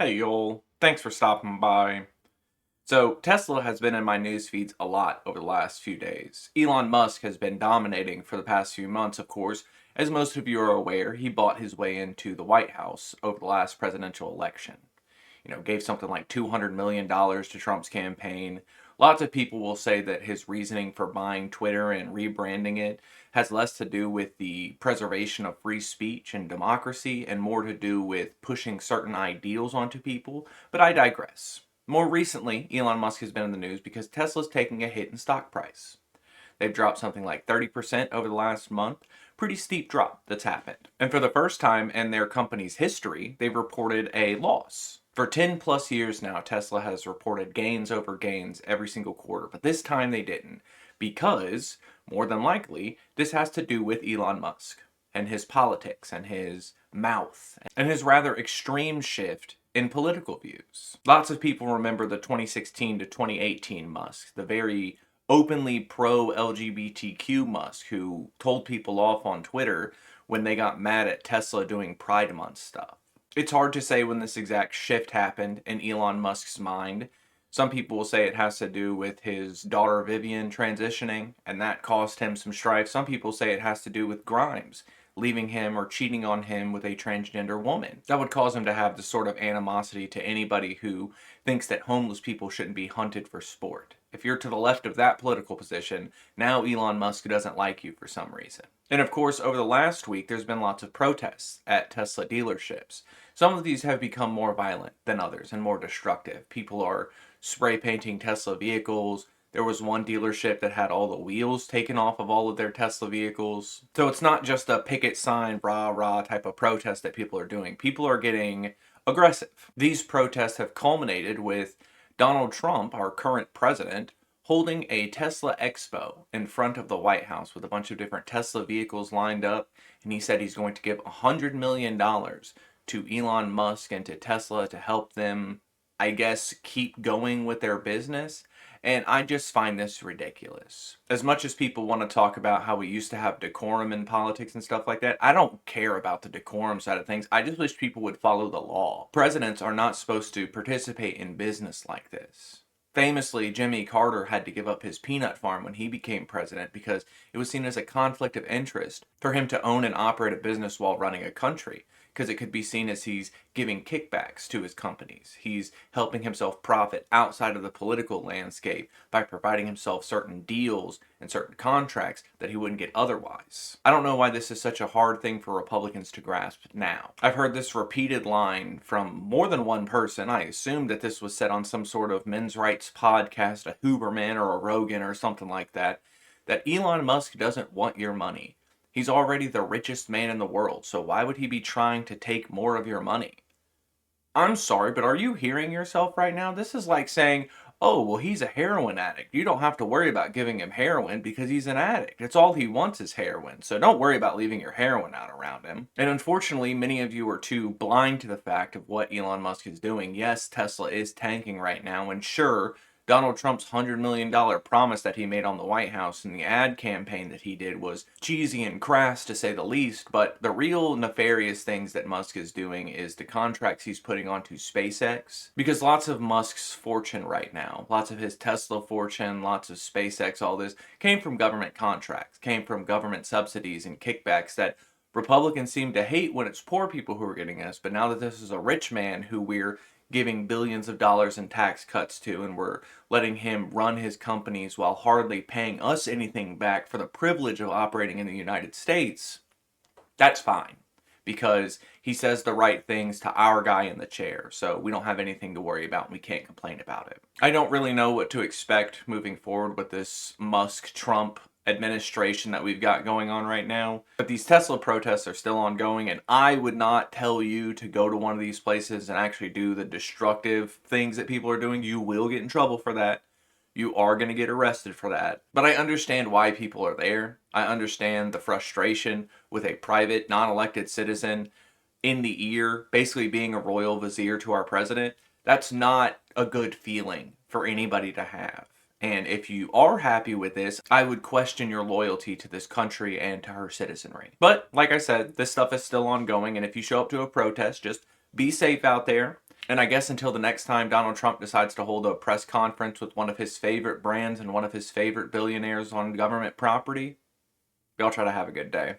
Hey y'all, thanks for stopping by. So, Tesla has been in my news feeds a lot over the last few days. Elon Musk has been dominating for the past few months, of course. As most of you are aware, he bought his way into the White House over the last presidential election. Gave something like $200 million to Trump's campaign. Lots of people will say that his reasoning for buying Twitter and rebranding it has less to do with the preservation of free speech and democracy and more to do with pushing certain ideals onto people, but I digress. More recently, Elon Musk has been in the news because Tesla's taking a hit in stock price. They've dropped something like 30% over the last month. Pretty steep drop that's happened. And for the first time in their company's history, they've reported a loss. For 10 plus years now, Tesla has reported gains over gains every single quarter, but this time they didn't because, more than likely, this has to do with Elon Musk and his politics and his mouth and his rather extreme shift in political views. Lots of people remember the 2016 to 2018 Musk, the very openly pro LGBTQ Musk who told people off on Twitter when they got mad at Tesla doing Pride Month stuff. It's hard to say when this exact shift happened in Elon Musk's mind. Some people will say it has to do with his daughter Vivian transitioning, and that caused him some strife. Some people say it has to do with Grimes leaving him or cheating on him with a transgender woman. That would cause him to have this sort of animosity to anybody who thinks that homeless people shouldn't be hunted for sport. If you're to the left of that political position, now Elon Musk doesn't like you for some reason. And of course, over the last week, there's been lots of protests at Tesla dealerships. Some of these have become more violent than others and more destructive. People are spray painting Tesla vehicles. There was one dealership that had all the wheels taken off of all of their Tesla vehicles. So it's not just a picket sign, rah rah type of protest that people are doing. People are getting aggressive. These protests have culminated with Donald Trump, our current president, holding a Tesla expo in front of the White House with a bunch of different Tesla vehicles lined up. And he said he's going to give $100 million to Elon Musk and to Tesla to help them, I guess, keep going with their business. And I just find this ridiculous. As much as people want to talk about how we used to have decorum in politics and stuff like that, I don't care about the decorum side of things. I just wish people would follow the law. Presidents are not supposed to participate in business like this. Famously, Jimmy Carter had to give up his peanut farm when he became president because it was seen as a conflict of interest for him to own and operate a business while running a country, because it could be seen as he's giving kickbacks to his companies. He's helping himself profit outside of the political landscape by providing himself certain deals and certain contracts that he wouldn't get otherwise. I don't know why this is such a hard thing for Republicans to grasp now. I've heard this repeated line from more than one person. I assumed that this was said on some sort of men's rights podcast, a Huberman or a Rogan or something like that Elon Musk doesn't want your money. He's already the richest man in the world, so why would he be trying to take more of your money? I'm sorry, but are you hearing yourself right now? This is like saying, oh, well, he's a heroin addict. You don't have to worry about giving him heroin because he's an addict. It's all he wants is heroin, so don't worry about leaving your heroin out around him. And unfortunately, many of you are too blind to the fact of what Elon Musk is doing. Yes, Tesla is tanking right now, and sure, Donald Trump's $100 million promise that he made on the White House and the ad campaign that he did was cheesy and crass to say the least, but the real nefarious things that Musk is doing is the contracts he's putting onto SpaceX. Because lots of Musk's fortune right now, lots of his Tesla fortune, lots of SpaceX, all this, came from government contracts, came from government subsidies and kickbacks that Republicans seem to hate when it's poor people who are getting this, but now that this is a rich man who we're giving billions of dollars in tax cuts to, and we're letting him run his companies while hardly paying us anything back for the privilege of operating in the United States, that's fine. Because he says the right things to our guy in the chair, so we don't have anything to worry about and we can't complain about it. I don't really know what to expect moving forward with this Musk-Trump administration that we've got going on right now. But these Tesla protests are still ongoing, and I would not tell you to go to one of these places and actually do the destructive things that people are doing. You will get in trouble for that. You are going to get arrested for that. But I understand why people are there. I understand the frustration with a private, non-elected citizen in the ear, basically being a royal vizier to our president. That's not a good feeling for anybody to have. And if you are happy with this, I would question your loyalty to this country and to her citizenry. But like I said, this stuff is still ongoing, and if you show up to a protest, just be safe out there. And I guess until the next time Donald Trump decides to hold a press conference with one of his favorite brands and one of his favorite billionaires on government property, y'all try to have a good day.